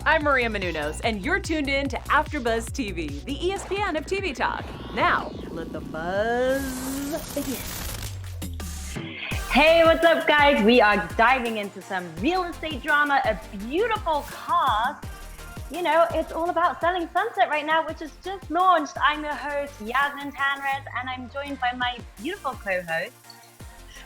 I'm Maria Menounos, and you're tuned in to AfterBuzz TV, the ESPN of TV talk. Now, let the buzz begin. Hey, what's up, guys? We are diving into some real estate drama, a beautiful cast. You know, it's all about Selling Sunset right now, which is just launched. I'm your host, Yasmin Tanres, and I'm joined by my beautiful co-host.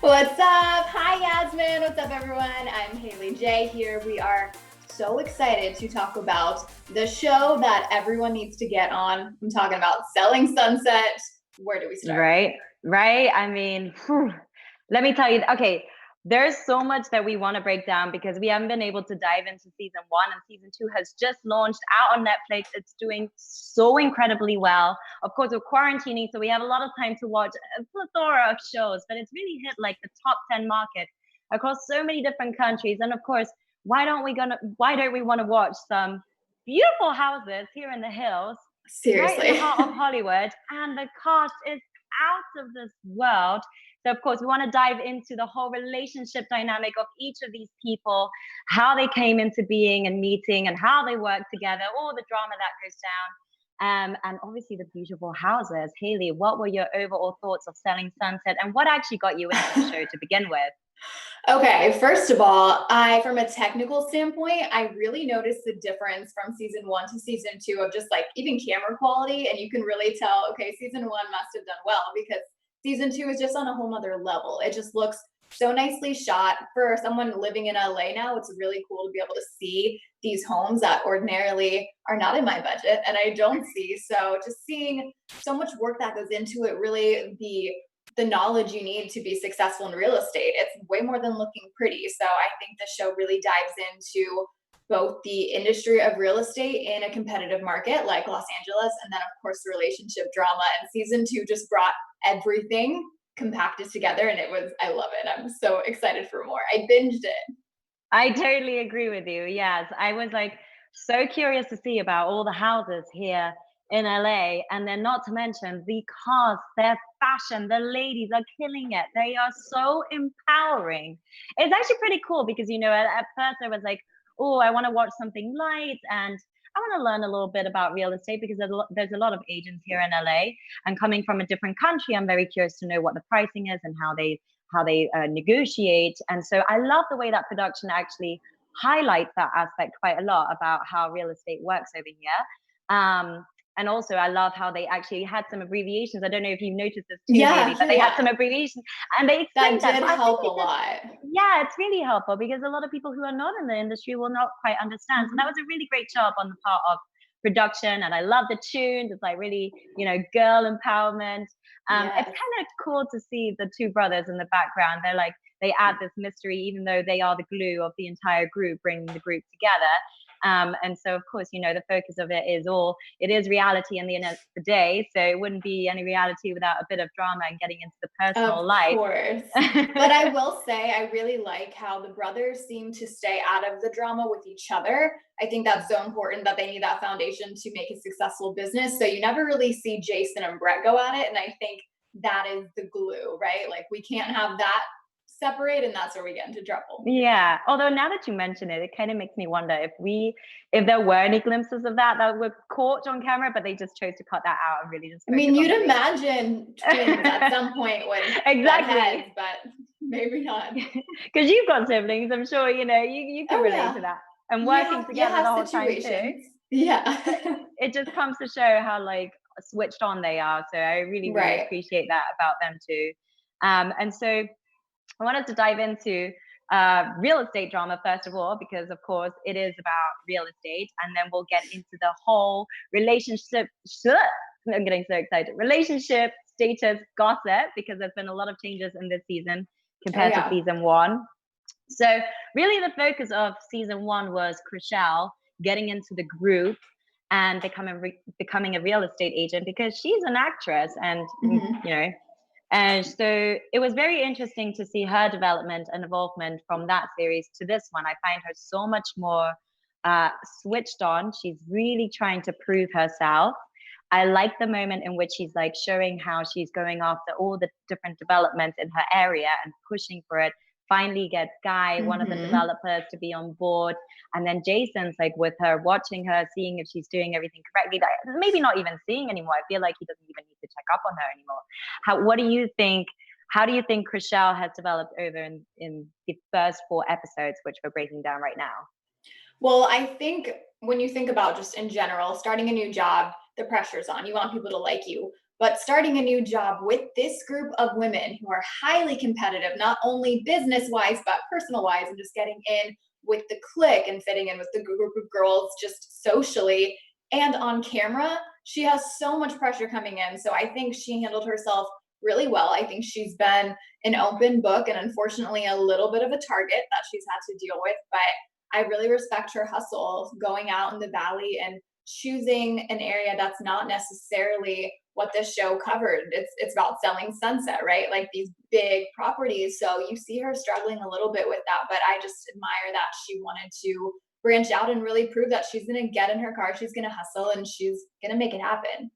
What's up? Hi, Yasmin. What's up, everyone? I'm Haley J here. We are so excited to talk about the show that everyone needs to get on. I'm talking about Selling Sunset. Where do we start? Right. I mean, let me tell you, okay, there's so much that we want to break down because we haven't been able to dive into season 1, and season 2 has just launched out on Netflix. It's doing so incredibly well. Of course, we're quarantining, so we have a lot of time to watch a plethora of shows, but it's really hit like the top 10 market across so many different countries. And of course, why don't we want to watch some beautiful houses here in the hills, Seriously. right in the heart of Hollywood, and the cast is out of this world. So of course, we want to dive into the whole relationship dynamic of each of these people, how they came into being and meeting, and how they work together, all the drama that goes down, and obviously the beautiful houses. Haley, what were your overall thoughts of Selling Sunset, and what actually got you into the show to begin with? Okay, first of all, from a technical standpoint, I really noticed the difference from season 1 to season 2 of just like even camera quality. And you can really tell, okay, season 1 must have done well because season 2 is just on a whole nother level. It just looks so nicely shot. For someone living in LA now, it's really cool to be able to see these homes that ordinarily are not in my budget and I don't see. So just seeing so much work that goes into it, really the knowledge you need to be successful in real estate. It's way more than looking pretty. So I think the show really dives into both the industry of real estate in a competitive market like Los Angeles, and then of course the relationship drama. And season 2 just brought everything compacted together, and I love it. I'm so excited for more. I binged it. I totally agree with you. Yes, I was like so curious to see about all the houses here in LA, and then not to mention the cast, their fashion, the ladies are killing it. They are so empowering. It's actually pretty cool because, you know, at first I was like, oh, I want to watch something light and I want to learn a little bit about real estate because there's a lot of agents here in LA, and coming from a different country, I'm very curious to know what the pricing is and how they negotiate. And so I love the way that production actually highlights that aspect quite a lot about how real estate works over here. And also I love how they actually had some abbreviations. I don't know if you've noticed this too, Haley, but they had some abbreviations and they explained that. Did help a lot. Yeah, it's really helpful because a lot of people who are not in the industry will not quite understand. So that was a really great job on the part of production, and I love the tunes. It's like really, you know, girl empowerment. It's kind of cool to see the two brothers in the background. They're like, they add this mystery, even though they are the glue of the entire group, bringing the group together. And so, of course, you know, the focus of it is reality in the end of the day. So it wouldn't be any reality without a bit of drama and getting into the personal life. Of course. But I will say, I really like how the brothers seem to stay out of the drama with each other. I think that's so important, that they need that foundation to make a successful business. So you never really see Jason and Brett go at it. And I think that is the glue, right? Like we can't have that separate, and that's where we get into trouble. Yeah. Although now that you mention it, it kind of makes me wonder if there were any glimpses of that were caught on camera, but they just chose to cut that out and really just. I mean, you'd imagine twins at some point when exactly, heads, but maybe not. Because you've got siblings, I'm sure you know you can relate to that, and working together the whole time too. Yeah. It just comes to show how like switched on they are. So I really appreciate that about them too. And so I wanted to dive into real estate drama first of all, because of course it is about real estate, and then we'll get into the whole relationship. I'm getting so excited. Relationship status gossip, because there's been a lot of changes in this season compared to season 1. So really the focus of season 1 was Chrishell getting into the group and becoming a real estate agent because she's an actress, and you know. And so it was very interesting to see her development and involvement from that series to this one. I find her so much more switched on. She's really trying to prove herself. I like the moment in which she's like showing how she's going after all the different developments in her area and pushing for it, finally gets Guy, one of the developers, to be on board. And then Jason's like with her, watching her, seeing if she's doing everything correctly. Like, maybe not even seeing anymore. I feel like he doesn't even need to check up on her anymore. What do you think? How do you think Chrishell has developed over in the first 4 episodes, which we're breaking down right now? Well, I think when you think about just in general, starting a new job, the pressure's on. You want people to like you. But starting a new job with this group of women who are highly competitive, not only business-wise, but personal-wise, and just getting in with the clique and fitting in with the group of girls just socially and on camera, she has so much pressure coming in. So I think she handled herself really well. I think she's been an open book and unfortunately a little bit of a target that she's had to deal with. But I really respect her hustle going out in the valley and choosing an area that's not necessarily what this show covered. It's about selling Sunset, right? Like these big properties. So you see her struggling a little bit with that, but I just admire that she wanted to branch out and really prove that she's going to get in her car, she's going to hustle, and she's going to make it happen.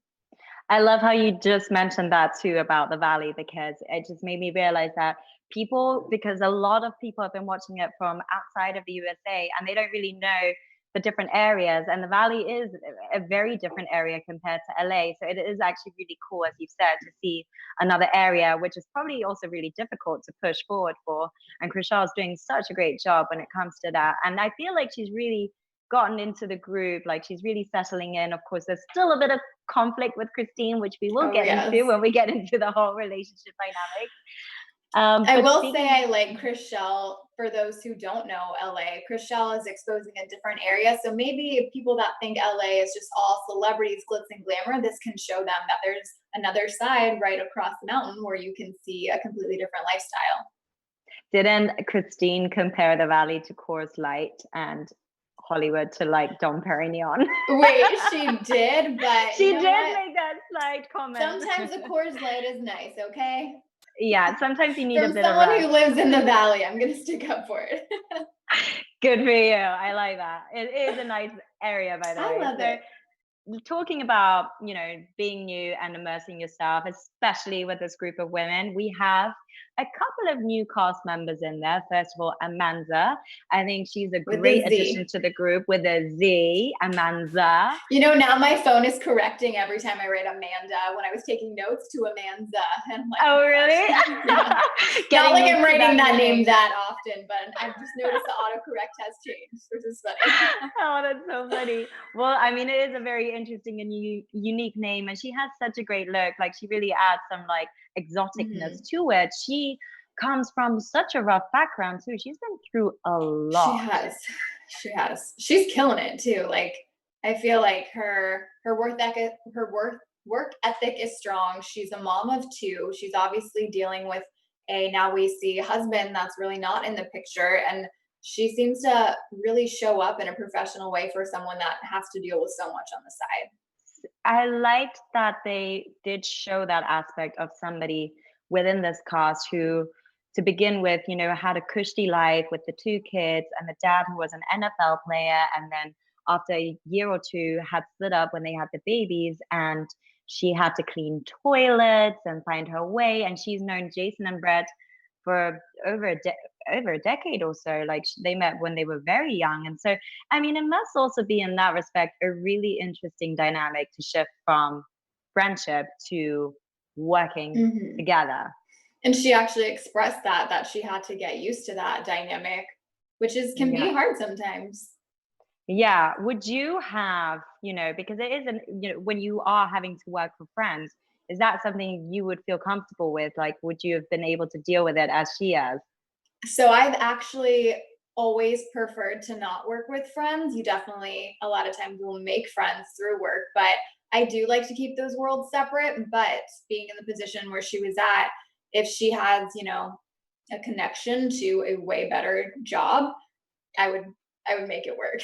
I love how you just mentioned that too about the Valley, because it just made me realize that because a lot of people have been watching it from outside of the USA and they don't really know the different areas, and the Valley is a very different area compared to LA. So it is actually really cool, as you've said, to see another area, which is probably also really difficult to push forward for. And Chrishell's doing such a great job when it comes to that. And I feel like she's really gotten into the group, like she's really settling in. Of course, there's still a bit of conflict with Christine, which we will get into when we get into the whole relationship dynamic. I will say I like Chrishell. For those who don't know LA, Chrishell is exposing a different area. So maybe people that think LA is just all celebrities, glitz and glamour, this can show them that there's another side right across the mountain where you can see a completely different lifestyle. Didn't Christine compare the Valley to Coors Light and Hollywood to like Dom Perignon? Wait, she did, but she did make that slight comment. Sometimes the Coors Light is nice, okay? Yeah, sometimes you need a bit of someone who lives in the Valley, I'm gonna stick up for it. Good for you. I like that. It is a nice area, by the way. I love it. Talking about, being new and immersing yourself, especially with this group of women, we have a couple of new cast members in there. First of all, Amanza. I think she's a great addition to the group with a Z, Amanza. Now my phone is correcting every time I write Amanda when I was taking notes to Amanza. And I'm like, oh, really? Not like I'm writing that name that often, but I've just noticed the autocorrect has changed, which is funny. Oh, that's so funny. Well, I mean, it is a very interesting and unique name, and she has such a great look. Like, she really adds some like exoticness to it. She comes from such a rough background too. She's been through a lot. She has. She's killing it too. Like, I feel like her work ethic is strong. She's a mom of 2. She's obviously dealing with now we see husband that's really not in the picture, and she seems to really show up in a professional way for someone that has to deal with so much on the side. I liked that they did show that aspect of somebody within this cast who, to begin with, had a cushy life with the 2 kids and the dad who was an NFL player, and then after a year or 2 had split up when they had the babies, and she had to clean toilets and find her way. And she's known Jason and Brett for over a decade or so. Like, they met when they were very young. And so, I mean, it must also be, in that respect, a really interesting dynamic to shift from friendship to working together. And she actually expressed that she had to get used to that dynamic, which can be hard sometimes. Yeah. Would you have, because it isn't, when you are having to work for friends, is that something you would feel comfortable with? Like, would you have been able to deal with it as she has? So I've actually always preferred to not work with friends. You definitely, a lot of times, will make friends through work, but I do like to keep those worlds separate. But being in the position where she was at, if she has, a connection to a way better job, I would make it work.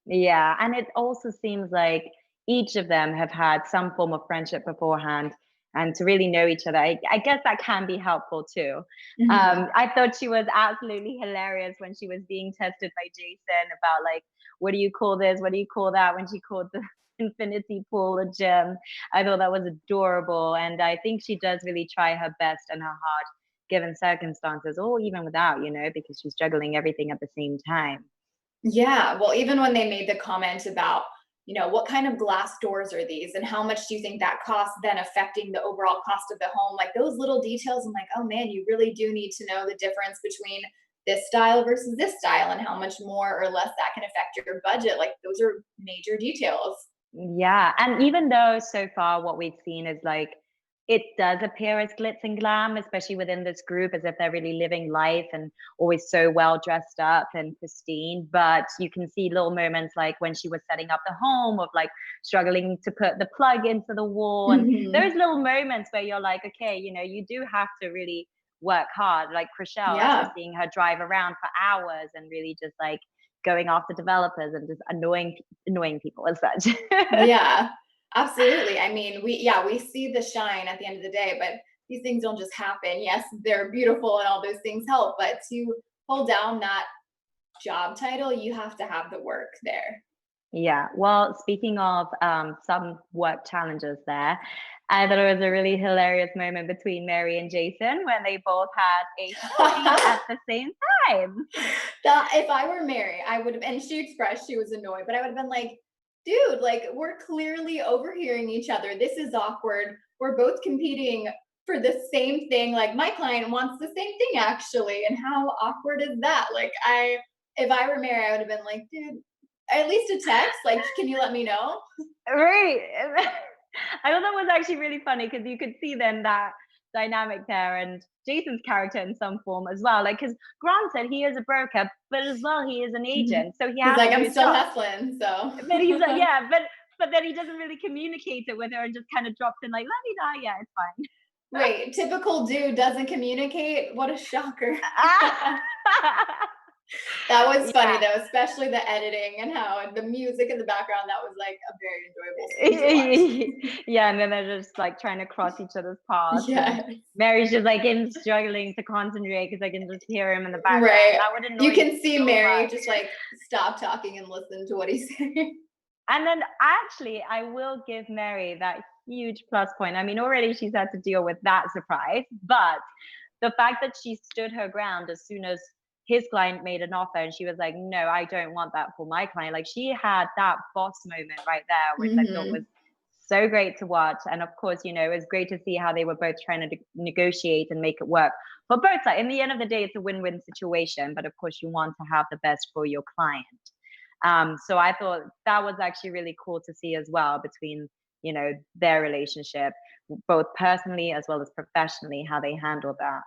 Yeah. And it also seems like each of them have had some form of friendship beforehand, and to really know each other. I guess that can be helpful too. I thought she was absolutely hilarious when she was being tested by Jason about, like, what do you call this? What do you call that? When she called the infinity pool a gym. I thought that was adorable. And I think she does really try her best and her heart given circumstances, or even without, because she's juggling everything at the same time. Yeah, well, even when they made the comment about, what kind of glass doors are these and how much do you think that costs, then affecting the overall cost of the home, like those little details, I'm like, oh man, you really do need to know the difference between this style versus this style and how much more or less that can affect your budget. Like those are major details. Yeah. And even though so far what we've seen is like, it does appear as glitz and glam, especially within this group, as if they're really living life and always so well dressed up and pristine. But you can see little moments like when she was setting up the home, of like struggling to put the plug into the wall. And those little moments where you're like, okay, you do have to really work hard. Like Chrishell, after seeing her drive around for hours and really just like going after developers and just annoying people as such. Yeah, absolutely. I mean, we see the shine at the end of the day, but these things don't just happen. Yes, they're beautiful and all those things help, but to hold down that job title, you have to have the work there. Yeah. Well, speaking of some work challenges there, I thought it was a really hilarious moment between Mary and Jason when they both had a showing at the same time. If I were Mary, I would have, and she expressed she was annoyed, but I would have been like, dude, like we're clearly overhearing each other. This is awkward. We're both competing for the same thing. Like my client wants the same thing actually. And how awkward is that? Like if I were Mary, I would have been like, dude, at least a text. Like, can you let me know? Right. I thought that was actually really funny because you could see then that dynamic there, and Jason's character in some form as well. Like, because granted, he is a broker, but as well, he is an agent. So he has He's like, to I'm still hustling. So, but he's like, yeah, but then he doesn't really communicate it with her and just kind of drops in like, let me die. Yeah, it's fine. Wait, typical dude doesn't communicate. What a shocker. That was funny though, especially the editing and how the music in the background. That was like a very enjoyable scene to watch. Yeah, and then they're just like trying to cross each other's paths. Yeah, Mary's just like struggling to concentrate because I can just hear him in the background. right. That would annoy you can see so Mary much. just like stop talking and listen to what he's saying. And then actually, I will give Mary that huge plus point. I mean, already she's had to deal with that surprise, but the fact that she stood her ground as soon as his client made an offer and she was like, no, I don't want that for my client. Like she had that boss moment right there, which I thought was so great to watch. And of course, it was great to see how they were both trying to negotiate and make it work for both sides. In the end of the day, it's a win-win situation, but of course you want to have the best for your client. So I thought that was actually really cool to see as well between, their relationship, both personally as well as professionally, how they handled that.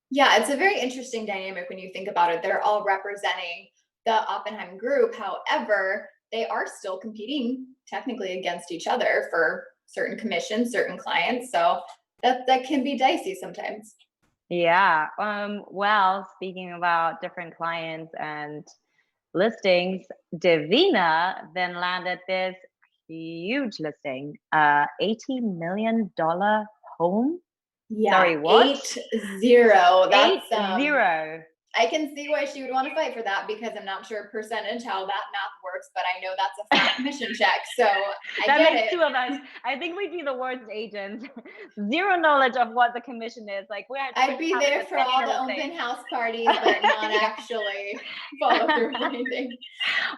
Yeah, it's a very interesting dynamic when you think about it. They're all representing the Oppenheim Group. However, they are still competing technically against each other for certain commissions, certain clients. So that can be dicey sometimes. Yeah. Well, speaking about different clients and listings, Davina then landed this huge listing, $80 million home. Yeah, Sorry, what? 8-0. That's 8-0. I can see why she would want to fight for that because I'm not sure percentage how that math works, but I know that's a flat commission check. So that makes two of us. I think we'd be the worst agents. Zero knowledge of what the commission is. Like I'd be there for all the open house parties, but not actually follow through with anything.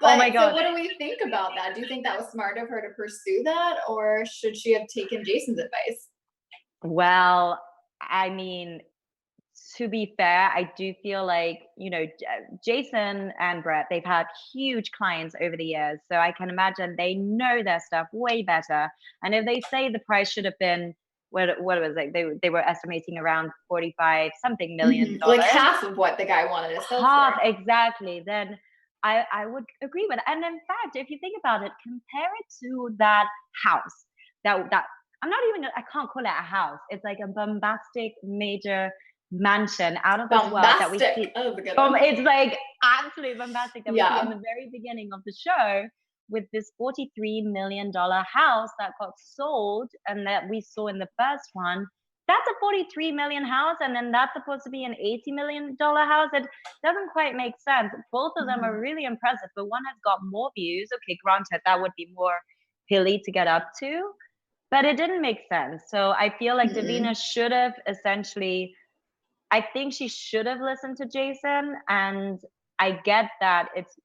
But, oh my God. So what do we think about that? Do you think that was smart of her to pursue that, or should she have taken Jason's advice? Well, I mean, to be fair, I do feel like, Jason and Brett, they've had huge clients over the years. So I can imagine they know their stuff way better. And if they say the price should have been, what was it? They were estimating around 45 something million. Like half of what the guy wanted to sell for. Exactly. Then I would agree with it. And in fact, if you think about it, compare it to that house that I can't call it a house. It's like a bombastic major mansion out of this world that we see. It's like absolutely bombastic that we see in the very beginning of the show with this $43 million house that got sold and that we saw in the first one. That's a 43 million house, and then that's supposed to be an $80 million house. It doesn't quite make sense. Both of them are really impressive, but one has got more views. Okay, granted, that would be more hilly to get up to, but it didn't make sense. So I feel like Davina should have essentially, I think she should have listened to Jason, and I get that it's,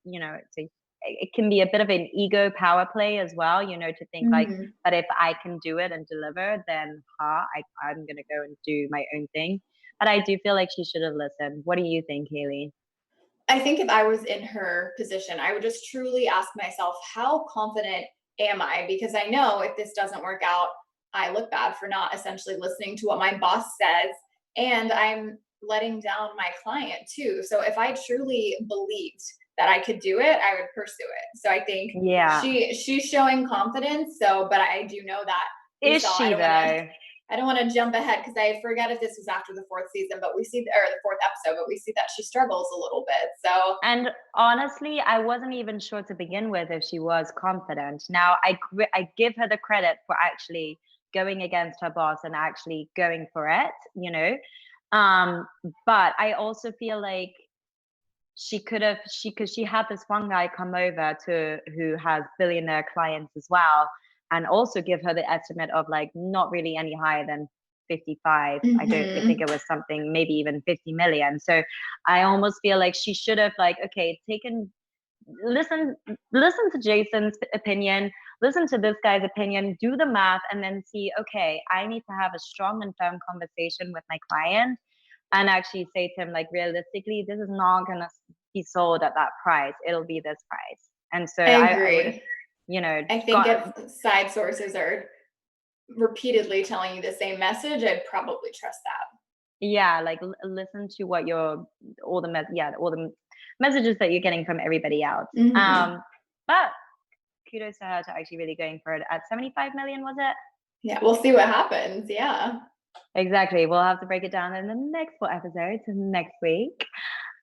it can be a bit of an ego power play as well, to think like that if I can do it and deliver, then I'm going to go and do my own thing. But I do feel like she should have listened. What do you think, Haley? I think if I was in her position, I would just truly ask myself, how confident am I? Because I know if this doesn't work out, I look bad for not essentially listening to what my boss says. And I'm letting down my client too. So if I truly believed that I could do it, I would pursue it. So I think she's showing confidence. So, but I do know that. Is she though? I don't want to jump ahead because I forget if this was after the fourth season, but we see, or the fourth episode, but we see that she struggles a little bit. So, and honestly, I wasn't even sure to begin with if she was confident. Now, I give her the credit for actually going against her boss and actually going for it, but I also feel like she had this one guy come over who has billionaire clients as well, and also give her the estimate of like not really any higher than 55. I don't think it was something, maybe even 50 million. So I almost feel like she should have listen to Jason's opinion, listen to this guy's opinion, do the math, and then see, okay, I need to have a strong and firm conversation with my client and actually say to him, like, realistically, this is not going to be sold at that price. It'll be this price. And so I agree. I think if side sources are repeatedly telling you the same message, I'd probably trust that. Yeah, like listen to what all the messages that you're getting from everybody else. But kudos to her to actually really going for it at 75 million, was it? Yeah, we'll see what happens. Yeah. Exactly. We'll have to break it down in the next 4 episodes next week.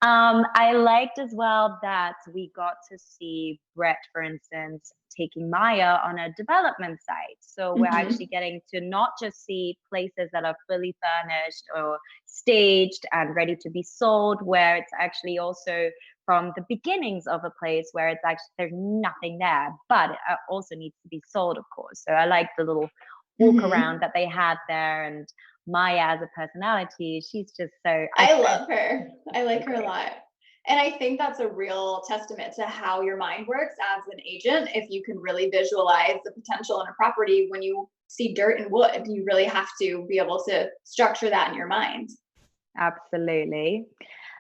I liked as well that we got to see Brett, for instance, taking Maya on a development site. So we're actually getting to not just see places that are fully furnished or staged and ready to be sold, where it's actually also from the beginnings of a place where it's actually there's nothing there, but it also needs to be sold, of course. So I like the little walk around that they had there, and Maya as a personality, she's just so I love her. I like her a lot. And I think that's a real testament to how your mind works as an agent. If you can really visualize the potential in a property, when you see dirt and wood, you really have to be able to structure that in your mind. Absolutely.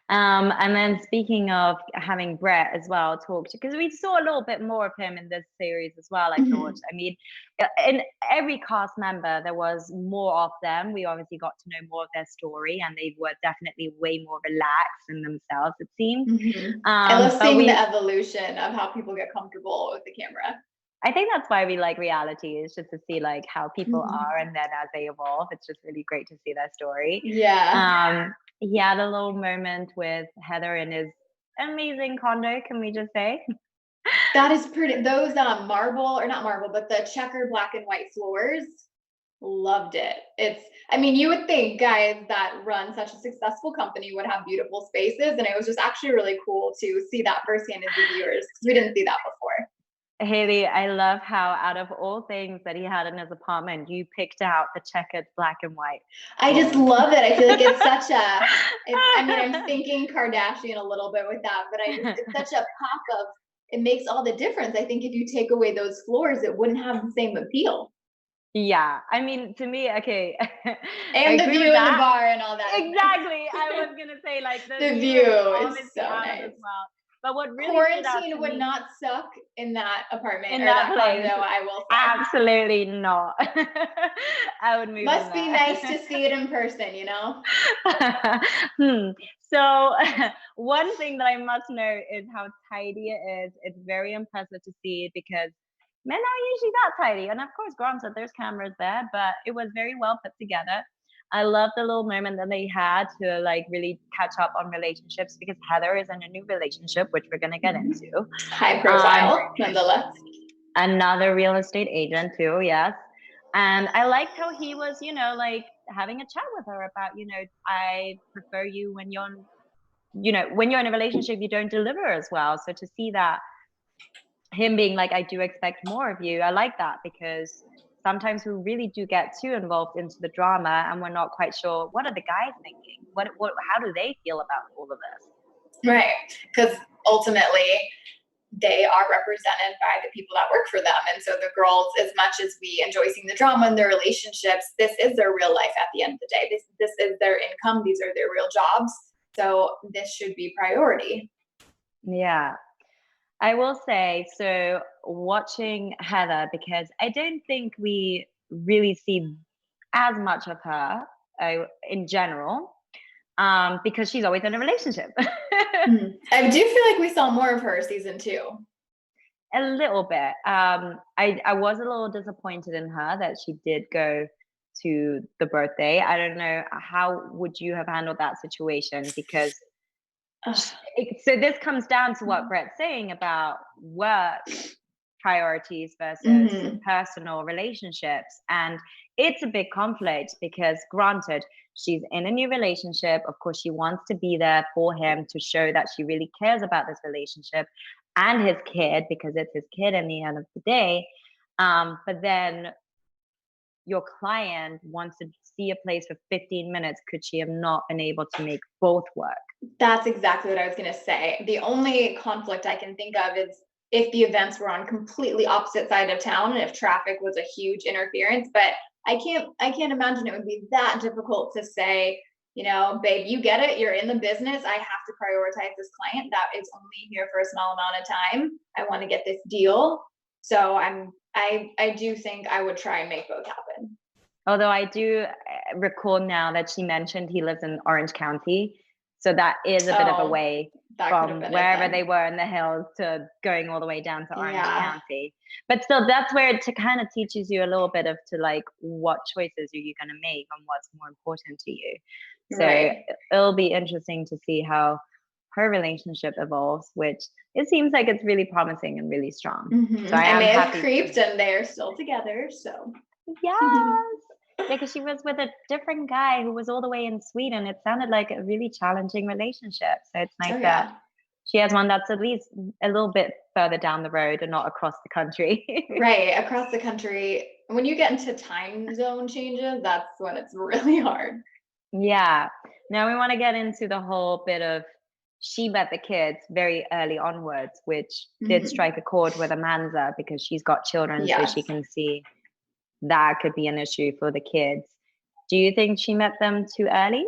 And then speaking of having Brett as well talk to, because we saw a little bit more of him in this series as well, I thought. I mean, in every cast member, there was more of them. We obviously got to know more of their story, and they were definitely way more relaxed in themselves, it seemed. I love seeing the evolution of how people get comfortable with the camera. I think that's why we like reality, is just to see like how people are, and then as they evolve, it's just really great to see their story. Yeah. He had a little moment with Heather in his amazing condo, can we just say? That is pretty. Those marble, or not marble, but the checkered black and white floors, loved it. I mean, you would think guys that run such a successful company would have beautiful spaces, and it was just actually really cool to see that firsthand as the viewers, because we didn't see that before. Haley, I love how out of all things that he had in his apartment, you picked out the checkered black and white. I just love it. I feel like it's such I'm thinking Kardashian a little bit with that, but it's such a pop of, it makes all the difference. I think if you take away those floors, it wouldn't have the same appeal. Yeah, I mean, to me, okay. And the view in the bar and all that. Exactly. I was going to say, like, the view is so nice. As well. But what really quarantine would not suck in that apartment, in that place. Condo, I will say. Absolutely not. I would move. Must be nice to see it in person, you know. So one thing that I must note is how tidy it is. It's very impressive to see, because men are usually that tidy. And of course, granted, there's cameras there, but it was very well put together. I love the little moment that they had to like really catch up on relationships, because Heather is in a new relationship, which we're going to get into. High profile, nonetheless. Another real estate agent too, yes. And I liked how he was, like having a chat with her about, I prefer you when you're, when you're in a relationship, you don't deliver as well. So to see that, him being like, I do expect more of you, I like that, because sometimes we really do get too involved into the drama, and we're not quite sure what are the guys thinking. How do they feel about all of this? Right, because ultimately they are represented by the people that work for them. And so the girls, as much as we enjoy seeing the drama in their relationships, this is their real life at the end of the day. This is their income. These are their real jobs. So this should be priority. Yeah. I will say, so watching Heather, because I don't think we really see as much of her in general, because she's always in a relationship. I do feel like we saw more of her season 2. A little bit. I was a little disappointed in her that she did go to the birthday. I don't know, how would you have handled that situation? Because so this comes down to what Brett's saying about work priorities versus personal relationships. And it's a big conflict because, granted, she's in a new relationship. Of course, she wants to be there for him to show that she really cares about this relationship and his kid, because it's his kid in the end of the day. But then your client wants to see a place for 15 minutes. Could she have not been able to make both work? That's exactly what I was going to say. The only conflict I can think of is if the events were on completely opposite side of town and if traffic was a huge interference. But I can't imagine it would be that difficult to say, you know, babe, you get it. You're in the business. I have to prioritize this client that is only here for a small amount of time. I want to get this deal. So I do think I would try and make both happen. Although I do recall now that she mentioned he lives in Orange County. So that is a bit of a way from wherever they were in the hills to going all the way down to Orange County. But still, that's where it kind of teaches you a little bit of to like what choices are you going to make and what's more important to you. So it'll be interesting to see how her relationship evolves, which it seems like it's really promising and really strong. So I may have creeped and they're still together. So yes. Yeah, because she was with a different guy who was all the way in Sweden. It sounded like a really challenging relationship. So it's nice that she has one that's at least a little bit further down the road and not across the country. Right, across the country. When you get into time zone changes, that's when it's really hard. Yeah. Now we want to get into the whole bit of she met the kids very early onwards, which did strike a chord with Amanza because she's got children, so she can see that could be an issue for the kids. Do you think she met them too early?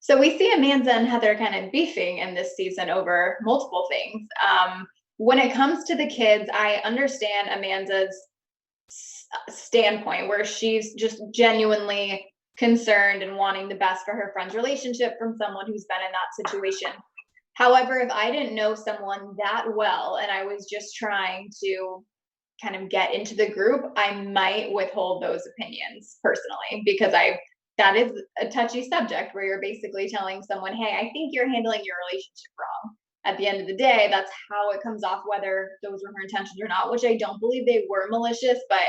So we see Amanza and Heather kind of beefing in this season over multiple things. When it comes to the kids, I understand Amanza's standpoint where she's just genuinely concerned and wanting the best for her friend's relationship from someone who's been in that situation. However, if I didn't know someone that well and I was just trying to kind of get into the group, I might withhold those opinions personally, because that is a touchy subject where you're basically telling someone, hey, I think you're handling your relationship wrong. At the end of the day, that's how it comes off, whether those were her intentions or not, which I don't believe they were malicious, but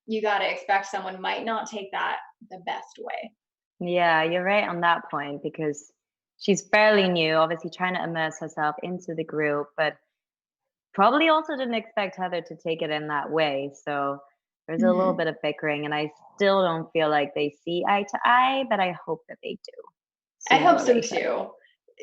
you got to expect someone might not take that the best way. Yeah, you're right on that point, because she's fairly new, obviously trying to immerse herself into the group, but probably also didn't expect Heather to take it in that way. So there's a little bit of bickering, and I still don't feel like they see eye to eye, but I hope that they do. I hope so too.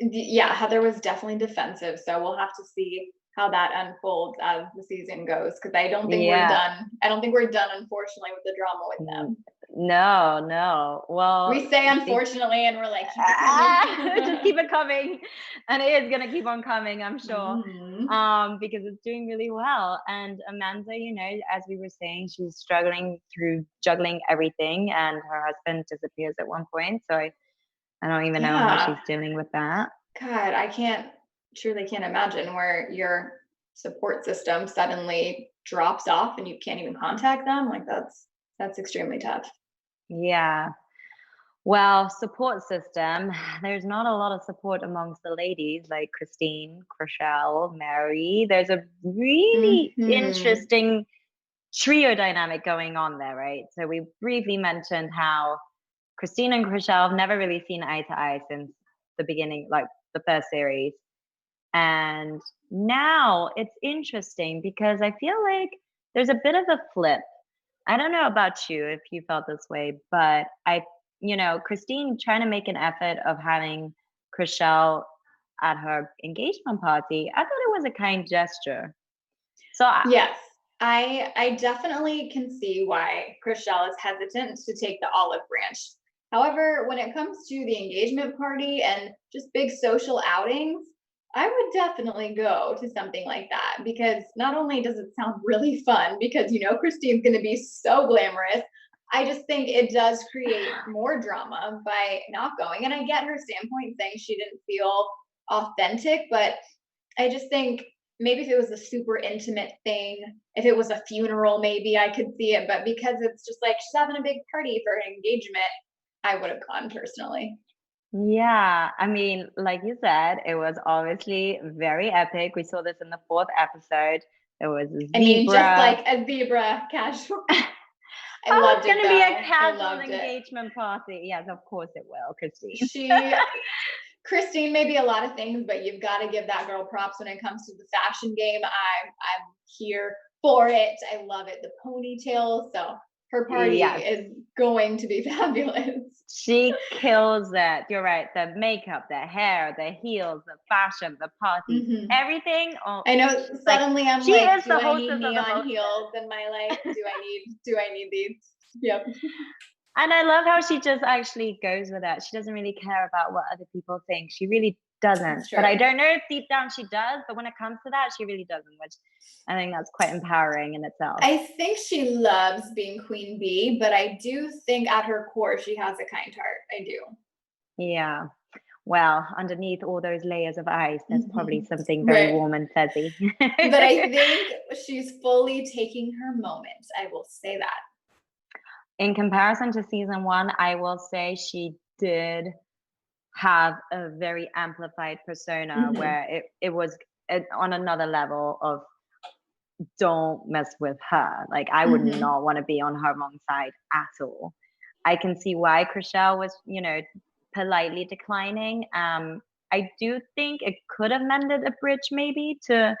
Yeah, Heather was definitely defensive, so we'll have to see how that unfolds as the season goes, because I don't think we're done. I don't think we're done, unfortunately, with the drama with them. No. Well, we say unfortunately, and we're like, keep it coming. Just keep it coming, and it is gonna keep on coming, I'm sure, because it's doing really well. And Amanza, you know, as we were saying, she's struggling through juggling everything, and her husband disappears at one point. So I don't even know how she's dealing with that. God, I truly can't imagine where your support system suddenly drops off and you can't even contact them. Like that's extremely tough. Yeah. Well, support system, there's not a lot of support amongst the ladies like Christine, Chrishell, Mary. There's a really interesting trio dynamic going on there, right? So we briefly mentioned how Christine and Chrishell have never really seen eye to eye since the beginning, like the first series. And now it's interesting because I feel like there's a bit of a flip I don't know about you if you felt this way, but Christine trying to make an effort of having Chrishell at her engagement party, I thought it was a kind gesture. So yes, I definitely can see why Chrishell is hesitant to take the olive branch. However, when it comes to the engagement party and just big social outings, I would definitely go to something like that, because not only does it sound really fun, because Christine's going to be so glamorous, I just think it does create more drama by not going. And I get her standpoint saying she didn't feel authentic, but I just think maybe if it was a super intimate thing, if it was a funeral, maybe I could see it. But because it's just like she's having a big party for an engagement, I would have gone personally. yeah, I mean, like you said, it was obviously very epic. We saw this in the 4th episode. There was a zebra. I mean, just like a zebra casual. I loved it. It's gonna be a casual engagement party. Yes, of course it will, Christine. Christine may be a lot of things, but you've got to give that girl props when it comes to the fashion game. I'm here for it. I love it. The ponytail. So her party is going to be fabulous. She kills it. You're right. The makeup, the hair, the heels, the fashion, the party, everything. Oh, I know. Suddenly I'm she like, is do the I need hostess neon heels in my life? Do I need these? Yep. And I love how she just actually goes with it. She doesn't really care about what other people think. She really doesn't. But I don't know if deep down she does. But when it comes to that, she really doesn't, which I think that's quite empowering in itself. I think she loves being Queen Bee, but I do think at her core, she has a kind heart. I do. Yeah. Well, underneath all those layers of ice, there's probably something very warm and fuzzy. But I think she's fully taking her moment. I will say that. In comparison to season 1, I will say she did have a very amplified persona where it was on another level of don't mess with her. Like I would not want to be on her wrong side at all. I can see why Chrishell was, politely declining. I do think it could have mended a bridge maybe to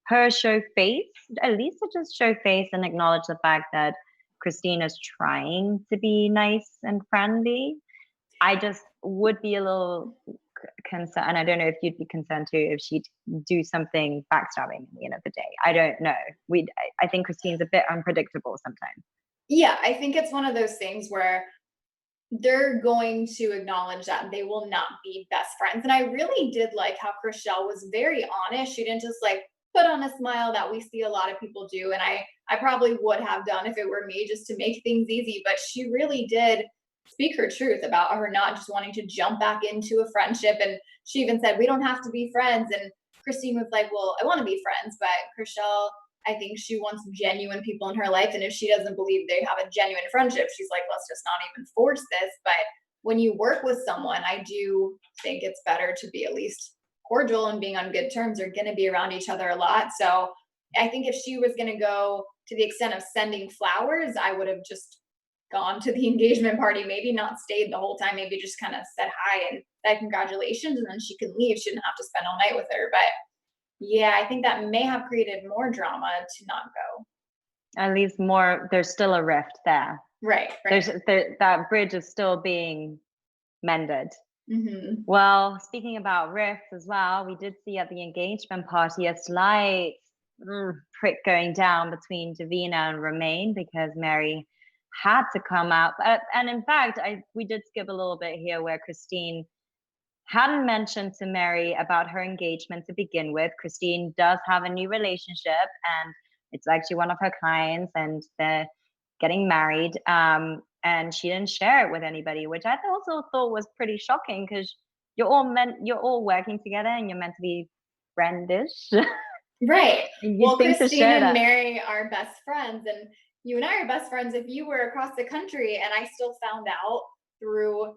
her show face, at least to just show face and acknowledge the fact that Christine is trying to be nice and friendly. I just would be a little concerned, and I don't know if you'd be concerned too if she'd do something backstabbing at the end of the day. I don't know. I think Christine's a bit unpredictable sometimes. Yeah, I think it's one of those things where they're going to acknowledge that they will not be best friends. And I really did like how Chrishell was very honest. She didn't just like put on a smile that we see a lot of people do. And I probably would have done if it were me, just to make things easy. But she really did speak her truth about her not just wanting to jump back into a friendship. And she even said, we don't have to be friends. And Christine was like, well, I want to be friends. But Chrishell, I think she wants genuine people in her life. And if she doesn't believe they have a genuine friendship, she's like, let's just not even force this. But when you work with someone, I do think it's better to be at least cordial and being on good terms. They're going to be around each other a lot. So I think if she was going to go to the extent of sending flowers, I would have just gone to the engagement party, maybe not stayed the whole time, maybe just kind of said hi and said congratulations, and then she can leave. She didn't have to spend all night with her. But yeah, I think that may have created more drama to not go. At least more, there's still a rift there. Right. That bridge is still being mended. Well, speaking about rifts as well, we did see at the engagement party a slight prick going down between Davina and Romain because Mary had to come out. And in fact, we did skip a little bit here where Christine hadn't mentioned to Mary about her engagement to begin with. Christine does have a new relationship, and it's actually one of her clients, and they're getting married. And she didn't share it with anybody, which I also thought was pretty shocking because you're all working together and you're meant to be friendish. Right. Well, Christine and Mary are best friends, and you and I are best friends. If you were across the country and I still found out through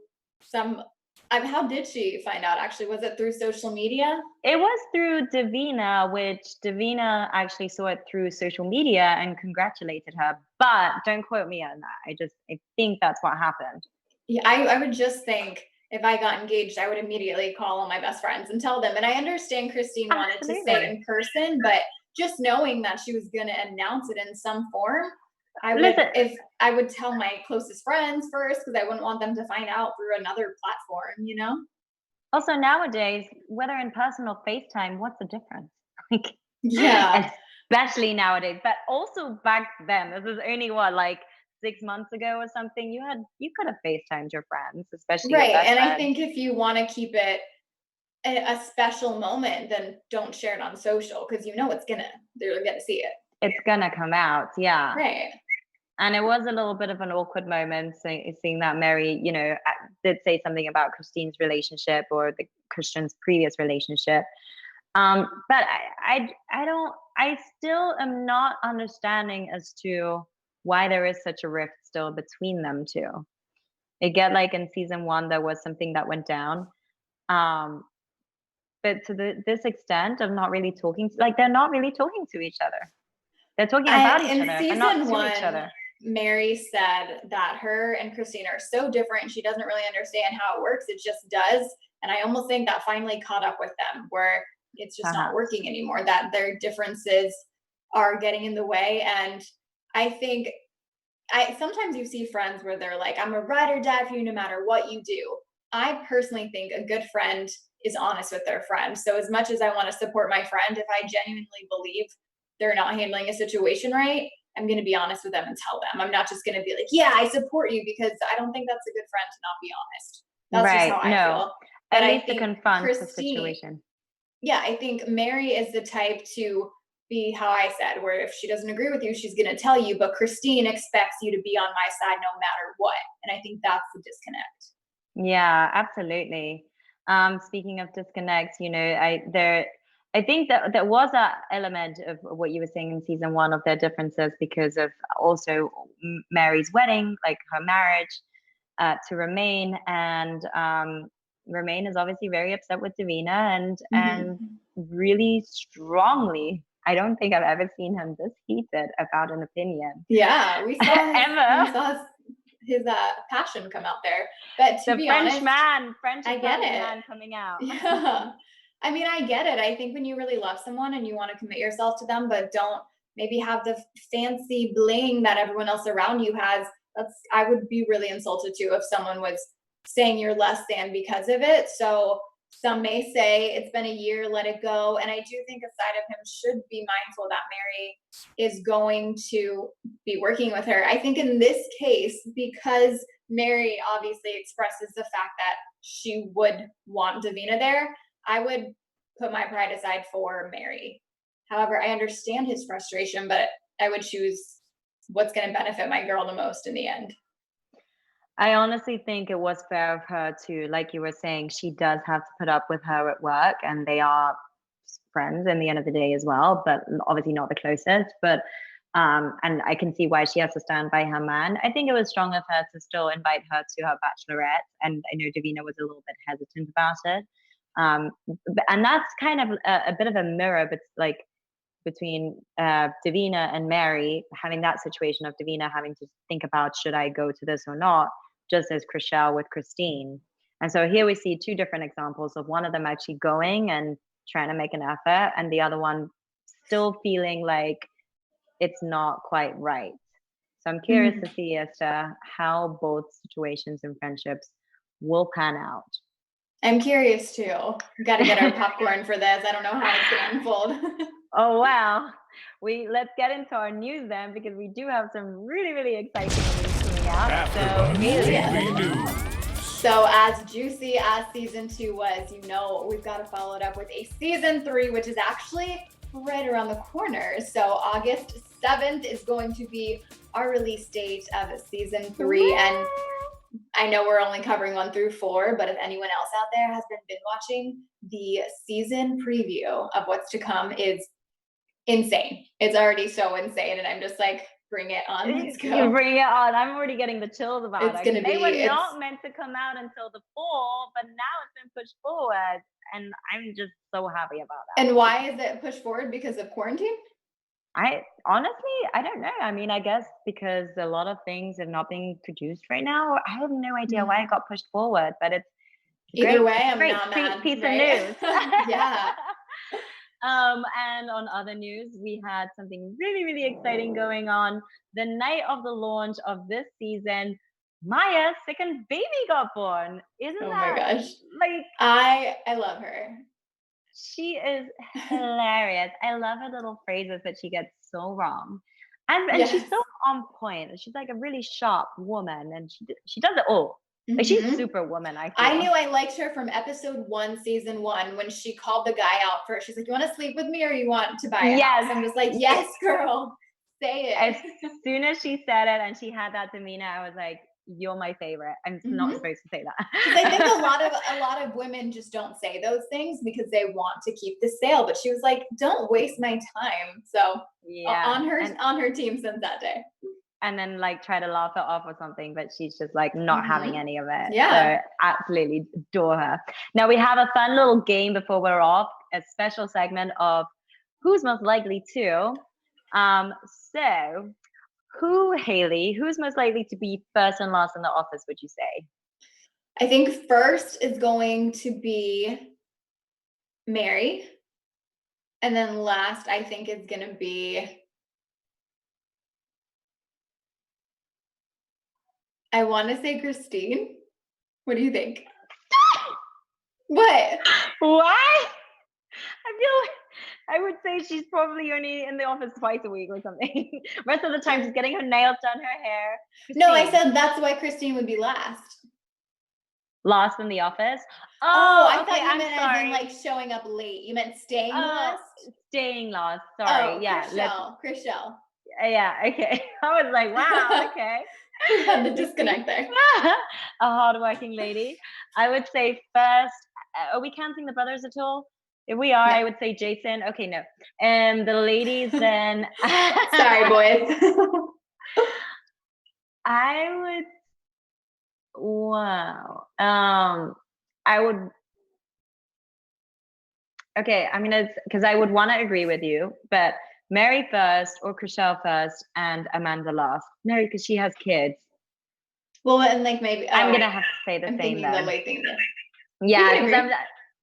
how did she find out? Actually, was it through social media? It was through Davina, which Davina actually saw it through social media and congratulated her. But don't quote me on that. I think that's what happened. Yeah, I would just think if I got engaged, I would immediately call all my best friends and tell them. And I understand Christine wanted to say in person, but just knowing that she was going to announce it in some form, I would tell my closest friends first, because I wouldn't want them to find out through another platform, you know? Also nowadays, whether in person or FaceTime, what's the difference? Like, Yeah. especially nowadays, but also back then, this is only what, like 6 months ago or something, you could have FaceTimed your friends, especially your Right. best And I friend. think if you want to keep it a special moment, then don't share it on social, because you know they're gonna see it. It's gonna come out, yeah. Right. And it was a little bit of an awkward moment seeing that Mary, did say something about Christine's relationship or the Christian's previous relationship. But I still am not understanding as to why there is such a rift still between them two. I get like in season 1, there was something that went down. But to this extent of not really talking, like they're not really talking to each other. They're talking about each other and not to each other. Mary said that her and Christine are so different. She doesn't really understand how it works. It just does. And I almost think that finally caught up with them, where it's just not working anymore, that their differences are getting in the way. And I think sometimes you see friends where they're like, I'm a ride or die for you no matter what you do. I personally think a good friend is honest with their friend. So as much as I want to support my friend, if I genuinely believe they're not handling a situation right, I'm going to be honest with them and tell them. I'm not just going to be like, yeah, I support you, because I don't think that's a good friend to not be honest. That's just how I feel. But at least to confront the situation. Yeah, I think Mary is the type to be how I said, where if she doesn't agree with you, she's going to tell you, but Christine expects you to be on my side no matter what. And I think that's the disconnect. Yeah, absolutely. Speaking of disconnects, I think that there was an element of what you were saying in season 1 of their differences because of also Mary's wedding, like her marriage to Romain, and Romain is obviously very upset with Davina and really strongly. I don't think I've ever seen him this heated about an opinion. Yeah, we saw his passion come out there. But to be honest, French man coming out. Yeah. I mean, I get it. I think when you really love someone and you want to commit yourself to them, but don't maybe have the fancy bling that everyone else around you has, I would be really insulted too if someone was saying you're less than because of it. So some may say it's been a year, let it go. And I do think a side of him should be mindful that Mary is going to be working with her. I think in this case, because Mary obviously expresses the fact that she would want Davina there, I would put my pride aside for Mary. However, I understand his frustration, but I would choose what's going to benefit my girl the most in the end. I honestly think it was fair of her to, like you were saying, she does have to put up with her at work, and they are friends in the end of the day as well, but obviously not the closest. But and I can see why she has to stand by her man. I think it was strong of her to still invite her to her bachelorette, and I know Davina was a little bit hesitant about it. And that's kind of a bit of a mirror, but like between Davina and Mary, having that situation of Davina having to think about, should I go to this or not, just as Chrishell with Christine. And so here we see 2 different examples of one of them actually going and trying to make an effort, and the other one still feeling like it's not quite right. So I'm curious to see as to how both situations and friendships will pan out. I'm curious too. We've got to get our popcorn for this. I don't know how it's going to unfold. Oh, wow. Let's get into our news then, because we do have some really, really exciting news coming out. So as juicy as season 2 was, we've got to follow it up with a season 3, which is actually right around the corner. So August 7th is going to be our release date of season 3. And I know we're only covering 1 through 4, but if anyone else out there has been watching, the season preview of what's to come is insane. It's already so insane, and I'm just like, bring it on. Let's go. You bring it on. I'm already getting the chills about it. They were not meant to come out until the fall, but now it's been pushed forward, and I'm just so happy about that. And why is it pushed forward? Because of quarantine? I don't know. I mean, I guess because a lot of things are not being produced right now. I have no idea why it got pushed forward, but it's either great. way, I'm not mad. Piece of news. Yeah. And on other news, we had something really, really exciting going on. The night of the launch of this season, Maya's second baby got born. Isn't Oh that my gosh. like I love her. she is hilarious. I love her little phrases that she gets so wrong. And she's Yes. so on point. She's like a really sharp woman and she does it all. Like she's superwoman, I feel. I knew I liked her from episode 1, season 1, when she called the guy out first. She's like, "You want to sleep with me or you want to buy a house?" I'm just like, "Yes, girl, say it." As soon as she said it and she had that demeanor, I was like, "You're my favorite." I'm not supposed to say that. Because I think a lot of women just don't say those things because they want to keep the sale. But she was like, "Don't waste my time." So on her team since that day. And then like try to laugh it off or something, but she's just like not having any of it. Yeah. So absolutely adore her. Now we have a fun little game before we're off, a special segment of who's most likely to. So who's most likely to be first and last in the office, would you say? I think first is going to be Mary. And then last, I think is going to be, I want to say Christine. What do you think? What? Why? I feel like I would say she's probably only in the office twice a week or something. Rest of the time she's getting her nails done, her hair. No, I said that's why Christine would be last. Last in the office? I okay, thought you I'm meant sorry. as in like showing up late. You meant staying last? Staying last, sorry. Chrishell. Yeah, okay. I was like, wow, okay. We had the disconnect there. A hardworking lady. I would say first, are we counting the brothers at all? If we are, no. I would say Jason. Okay, no. And the ladies then. Sorry, boys. I would, okay, I'm gonna, because I would want to agree with you, but Mary first or Chrishell first and Amanda last. Mary, because she has kids. Well, and like maybe I'm gonna have to say the same though. The late thing there.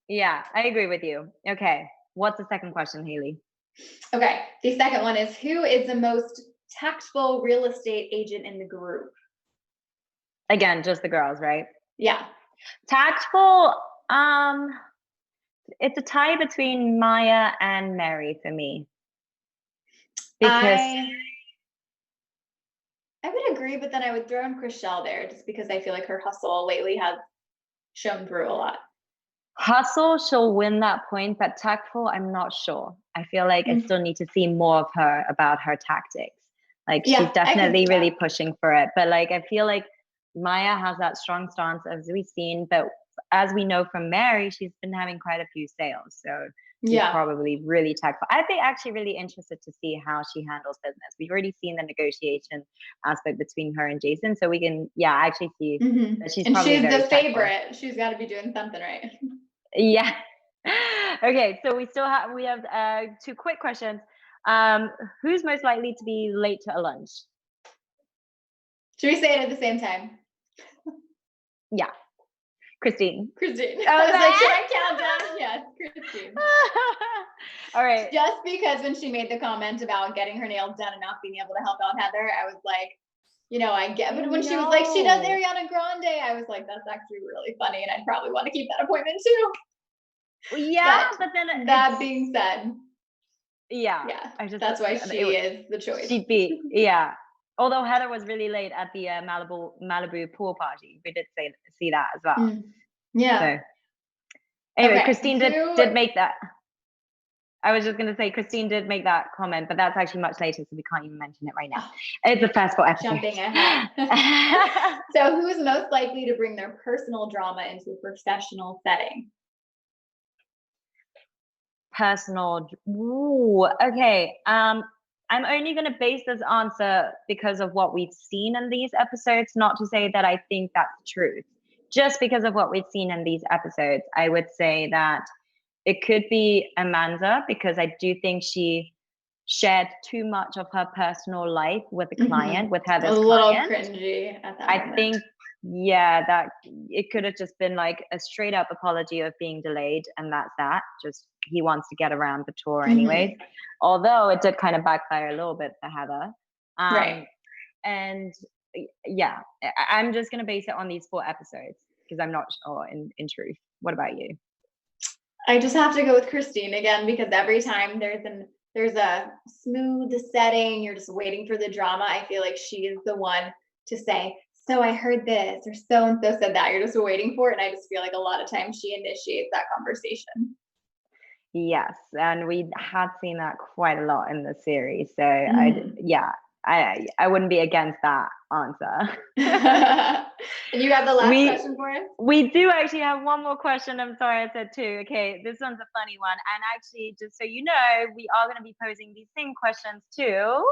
Yeah, I agree with you. Okay, what's the second question, Haley? Okay, the second one is, who is the most tactful real estate agent in the group? Again, just the girls, right? Yeah. Tactful, it's a tie between Maya and Mary for me. Because I would agree, but then I would throw in Chrishell there just because I feel like her hustle lately has shown through a lot. Hustle, she'll win that point, but tactful, I'm not sure. I feel like I still need to see more of her about her tactics. Like she's definitely really pushing for it. But like I feel like Maya has that strong stance as we've seen, but as we know from Mary, she's been having quite a few sales. So she's probably really tactful. I'd be actually really interested to see how she handles business. We've already seen the negotiation aspect between her and Jason. So we can, actually see that she's probably very the favorite. Tactful. She's got to be doing something right. Yeah. Okay. So we have 2 quick questions. Who's most likely to be late to a lunch? Should we say it at the same time? Yeah. Christine. I was like, should I count down? Yes, Christine. All right. Just because when she made the comment about getting her nails done and not being able to help out Heather, I was like, I get, but when she was like, she does Ariana Grande, I was like, that's actually really funny, and I'd probably want to keep that appointment too. Yeah, but then that being said, that's why she is the choice. She'd be, Although Heather was really late at the Malibu pool party, we did see that as well. Yeah. So, anyway, Christine did make that. I was just going to say Christine did make that comment, but that's actually much later, so we can't even mention it right now. It's the first episode. Jumping ahead. So, who is most likely to bring their personal drama into a professional setting? Personal. Ooh, okay. I'm only going to base this answer because of what we've seen in these episodes, not to say that I think that's true. Just because of what we've seen in these episodes, I would say that it could be Amanza, because I do think she shared too much of her personal life with the client, with Heather's client. A little cringy at that moment. yeah, that it could have just been like a straight up apology of being delayed, and that's that. Just he wants to get around the tour anyways. Although it did kind of backfire a little bit for Heather. Right. And yeah, I'm just gonna base it on these 4 episodes because I'm not sure in truth. What about you? I just have to go with Christine again, because every time there's a smooth setting, you're just waiting for the drama. I feel like she is the one to say, so I heard this, or so and so said that. You're just waiting for it. And I just feel like a lot of times she initiates that conversation. Yes, and we had seen that quite a lot in the series. So I wouldn't be against that answer. And you have the last question for us? We do actually have one more question. I'm sorry, I said 2. Okay, this one's a funny one. And actually, just so you know, we are going to be posing these same questions to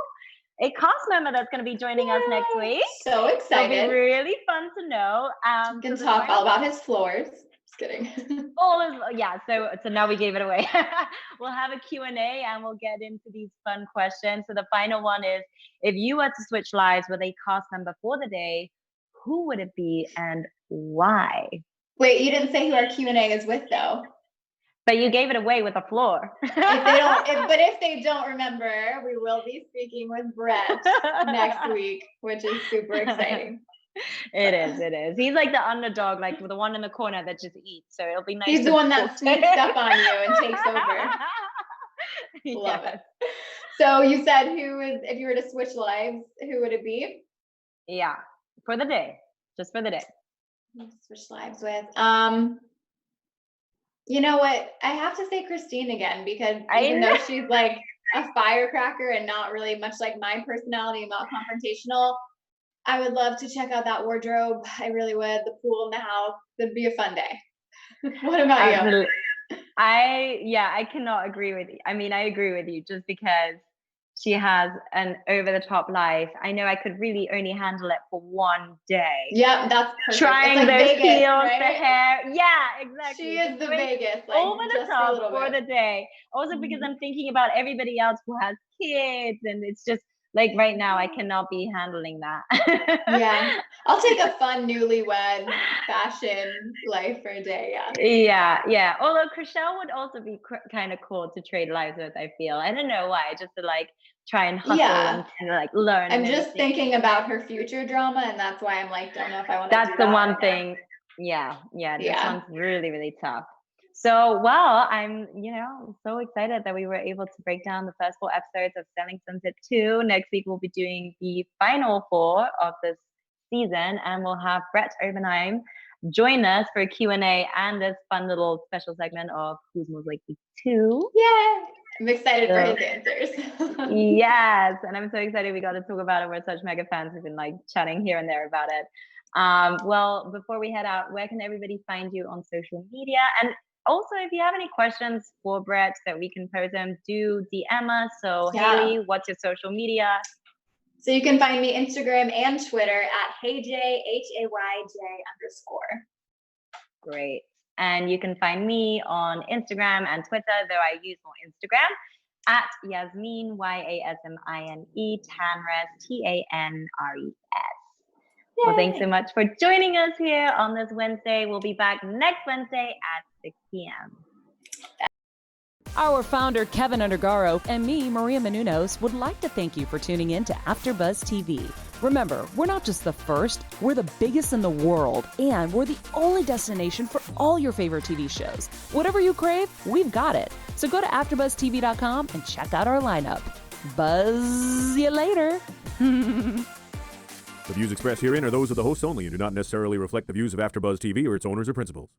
a cast member that's going to be joining us next week. So excited. It'll be really fun to know. You can talk all about his floors. Just kidding. So now we gave it away. We'll have a Q&A and we'll get into these fun questions. So the final one is, if you were to switch lives with a cast member for the day, who would it be and why? Wait, you didn't say who our Q&A is with though. But you gave it away with the floor. If they don't remember, we will be speaking with Brett next week, which is super exciting. It is. He's like the underdog, like the one in the corner that just eats. So it'll be nice. He's the one that sneaks up on you and takes over. Love it. So you said if you were to switch lives, who would it be? Yeah, for the day, just for the day. Switch lives with. You know what? I have to say Christine again, because even though she's like a firecracker and not really much like my personality, not confrontational, I would love to check out that wardrobe. I really would. The pool in the house. It'd be a fun day. What about you? I cannot agree with you. I mean, I agree with you just because she has an over-the-top life. I know I could really only handle it for one day. Yeah, that's perfect. Trying like those Vegas, heels, right? the hair. Yeah, exactly. She is the Vegas. Like, over the top for the day. Also because I'm thinking about everybody else who has kids, and it's just like right now I cannot be handling that. Yeah. I'll take a fun newlywed fashion life for a day. Yeah. Although Chrishell would also be kind of cool to trade lives with, I feel. I don't know why, just to like try and hustle and like learn. I'm just thinking about her future drama, and that's why I'm like, don't know if I want to do that. That's the one thing. Yeah. This one's really, really tough. So, well, I'm, so excited that we were able to break down the first 4 episodes of Selling Sunset 2. Next week, we'll be doing the final 4 of this season, and we'll have Brett Oppenheim join us for a Q&A and this fun little special segment of Who's Most Likely To. Yeah, I'm excited for his answers. Yes, and I'm so excited we got to talk about it. We're such mega fans. We've been like chatting here and there about it. Well, before we head out, where can everybody find you on social media? And also, if you have any questions for Brett that we can pose them, do DM us. So, Haley, what's your social media? So you can find me Instagram and Twitter at HayJ, HAYJ_. Great. And you can find me on Instagram and Twitter, though I use more Instagram, at Yasmine, YASMINE, Tanres, TANRES. Well, thanks so much for joining us here on this Wednesday. We'll be back next Wednesday at 6 p.m. Our founder, Kevin Undergaro, and me, Maria Menounos, would like to thank you for tuning in to AfterBuzz TV. Remember, we're not just the first, we're the biggest in the world, and we're the only destination for all your favorite TV shows. Whatever you crave, we've got it. So go to AfterBuzzTV.com and check out our lineup. Buzz you later. The views expressed herein are those of the hosts only and do not necessarily reflect the views of AfterBuzz TV or its owners or principals.